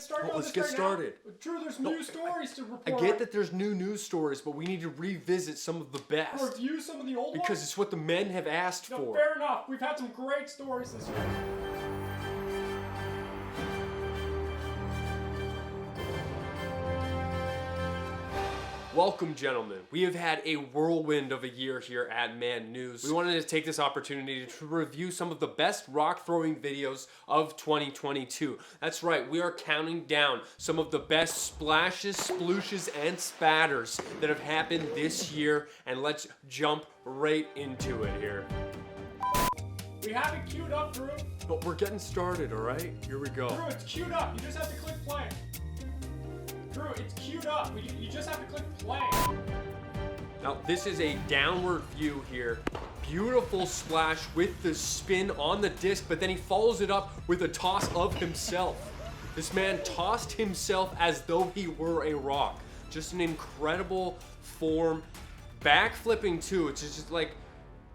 start doing let's this get right started. Now. Drew, there's new stories to report. I get that there's new news stories, but we need to revisit some of the best. Review some of the old because ones? it's what the men have asked for. Fair enough. We've had some great stories this year. Welcome, gentlemen. We have had a whirlwind of a year here at Man News. We wanted to take this opportunity to review some of the best rock throwing videos of 2022. That's right, we are counting down some of the best splashes, splooshes, and spatters that have happened this year, and let's jump right into it here. We have it queued up, Drew. But we're getting started, all right? Here we go. Drew, it's queued up. You just have to click play. Drew, it's queued up. You just have to click play. Now, this is a downward view here. Beautiful splash with the spin on the disc, but then he follows it up with a toss of himself. This man tossed himself as though he were a rock. Just an incredible form. Backflipping too. It's just like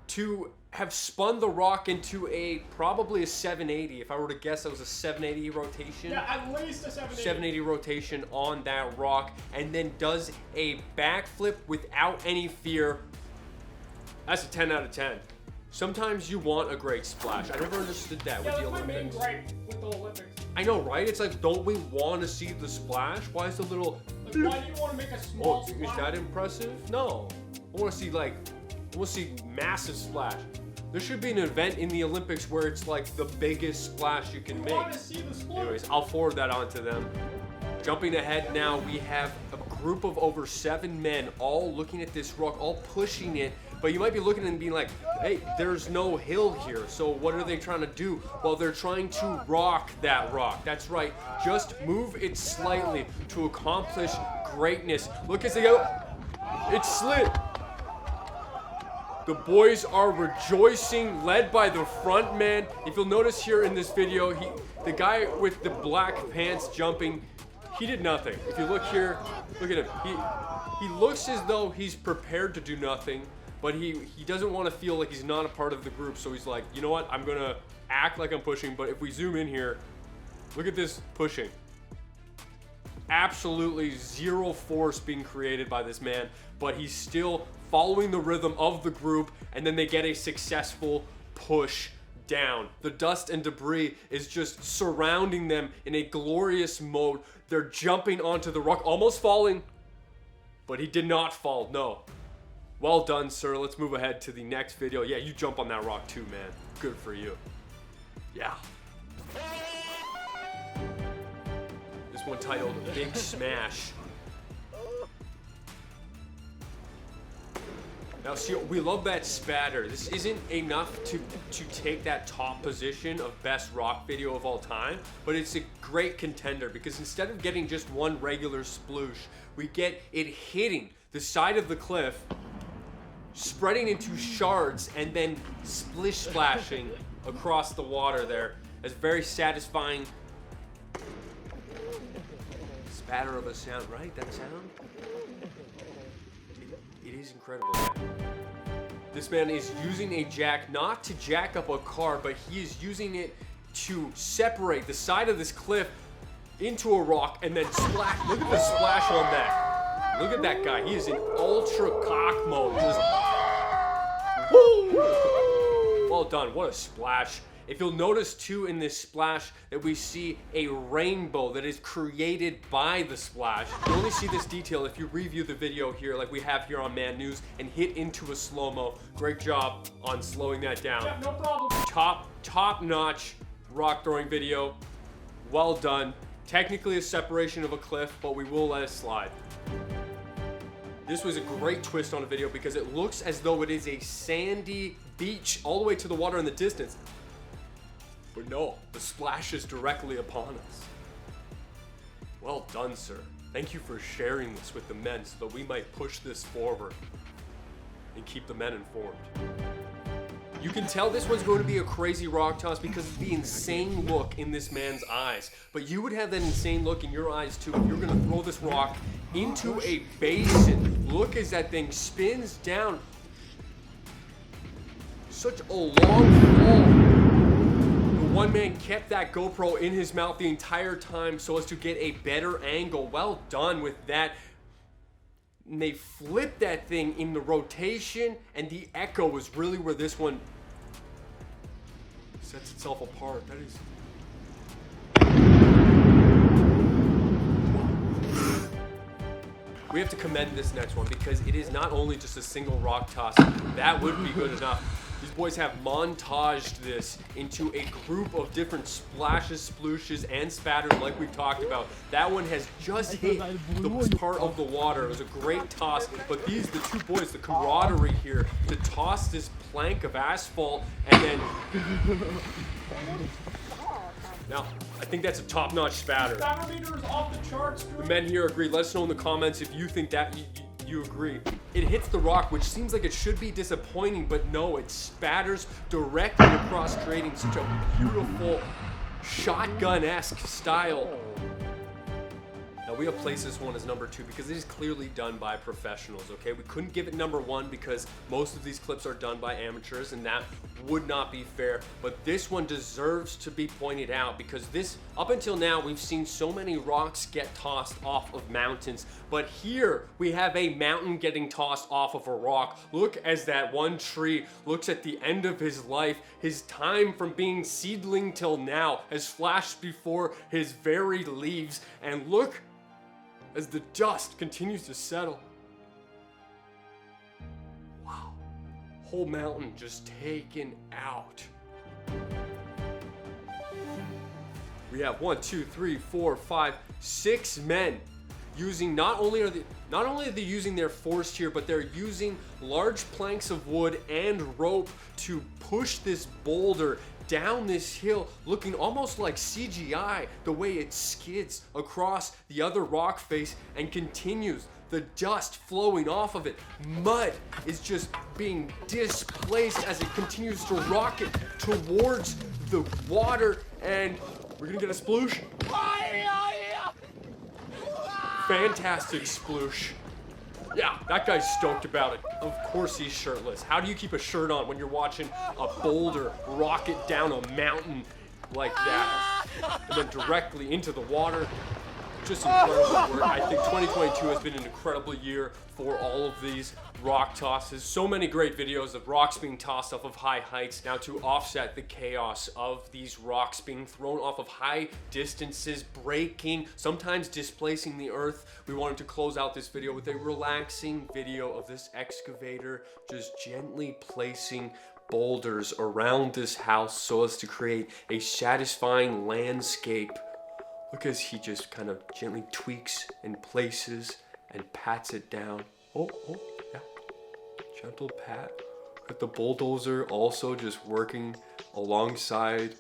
to have spun the rock into probably a 780. If I were to guess, that was a 780 rotation. Yeah, at least a 780. 780 rotation on that rock, and then does a backflip without any fear. That's a 10 out of 10. Sometimes you want a great splash. I never understood that with the Olympics. Yeah, that's my main gripe with the Olympics. I know, right? It's like, don't we want to see the splash? Why is the little... Like, why do you want to make a small splash? Is that impressive? No. I want to see massive splash. There should be an event in the Olympics where it's like the biggest splash you can make. I want to see the splash. Anyways, I'll forward that on to them. Jumping ahead now, we have a group of over 7 men all looking at this rock, all pushing it. But you might be looking and being like, hey, there's no hill here. So what are they trying to do? Well, they're trying to rock that rock. That's right. Just move it slightly to accomplish greatness. Look as they go. It slid. The boys are rejoicing, led by the front man. If you'll notice here in this video, the guy with the black pants jumping, he did nothing. If you look here, look at him. He looks as though he's prepared to do nothing, but he doesn't want to feel like he's not a part of the group. So he's like, you know what? I'm gonna act like I'm pushing. But if we zoom in here, look at this pushing. Absolutely zero force being created by this man, but he's still following the rhythm of the group, and then they get a successful push down. The dust and debris is just surrounding them in a glorious mode. They're jumping onto the rock, almost falling, but he did not fall, no. Well done, sir. Let's move ahead to the next video. Yeah, you jump on that rock too, man. Good for you. Yeah. This one titled Big Smash. Now, see, we love that spatter. This isn't enough to take that top position of best rock video of all time, but it's a great contender because instead of getting just one regular sploosh, we get it hitting the side of the cliff, spreading into shards, and then splish splashing across the water there. It's very satisfying. Spatter of a sound, right? That sound? It is incredible. This man is using a jack not to jack up a car, but he is using it to separate the side of this cliff into a rock and then splash. Look at the splash on that. Look at that guy. He is in ultra cock mode. Just woo! Well done. What a splash. If you'll notice too in this splash that we see a rainbow that is created by the splash. You only see this detail if you review the video here like we have here on Man News and hit into a slow-mo. Great job on slowing that down. Yeah, no problem. Top-notch rock throwing video. Well done. Technically a separation of a cliff, but we will let it slide. This was a great twist on a video because it looks as though it is a sandy beach all the way to the water in the distance. But no, the splash is directly upon us. Well done, sir. Thank you for sharing this with the men so that we might push this forward and keep the men informed. You can tell this one's going to be a crazy rock toss because of the insane look in this man's eyes. But you would have that insane look in your eyes too if you're going to throw this rock into a basin. Look as that thing spins down. Such a long fall. one man kept that GoPro in his mouth the entire time so as to get a better angle. Well done with that. And they flipped that thing in the rotation, and the echo was really where this one sets itself apart. That is... We have to commend this next one because it is not only just a single rock toss. That wouldn't be good enough. These boys have montaged this into a group of different splashes, splooshes, and spatters like we talked about. That one has just hit the part of the water. It was a great toss, but the two boys, the camaraderie here to toss this plank of asphalt and then... Now, I think that's a top-notch spatter. Spatter meter is off the charts, Drew. The men here agree. Let us know in the comments if you think that you agree. It hits the rock, which seems like it should be disappointing, but no, it spatters directly across, creating such a beautiful shotgun-esque style. Now, we have placed this one as number 2 because it is clearly done by professionals, okay? We couldn't give it number 1 because most of these clips are done by amateurs, and that would not be fair. But this one deserves to be pointed out because this, up until now, we've seen so many rocks get tossed off of mountains. But here, we have a mountain getting tossed off of a rock. Look as that one tree looks at the end of his life. His time from being seedling till now has flashed before his very leaves. And look as the dust continues to settle. Wow. Whole mountain just taken out. We have 1, 2, 3, 4, 5, 6 men using, not only are they using their force here, but they're using large planks of wood and rope to push this boulder down this hill, looking almost like CGI, the way it skids across the other rock face and continues, the dust flowing off of it. Mud is just being displaced as it continues to rocket towards the water, and we're gonna get a sploosh. Fantastic sploosh. Yeah, that guy's stoked about it. Of course he's shirtless. How do you keep a shirt on when you're watching a boulder rocket down a mountain like that? And then directly into the water. Just incredible work. I think 2022 has been an incredible year for all of these rock tosses. So many great videos of rocks being tossed off of high heights. Now, to offset the chaos of these rocks being thrown off of high distances, breaking, sometimes displacing the earth, we wanted to close out this video with a relaxing video of this excavator just gently placing boulders around this house so as to create a satisfying landscape. Look as he just kind of gently tweaks and places and pats it down. Oh, yeah. Gentle pat. With the bulldozer also just working alongside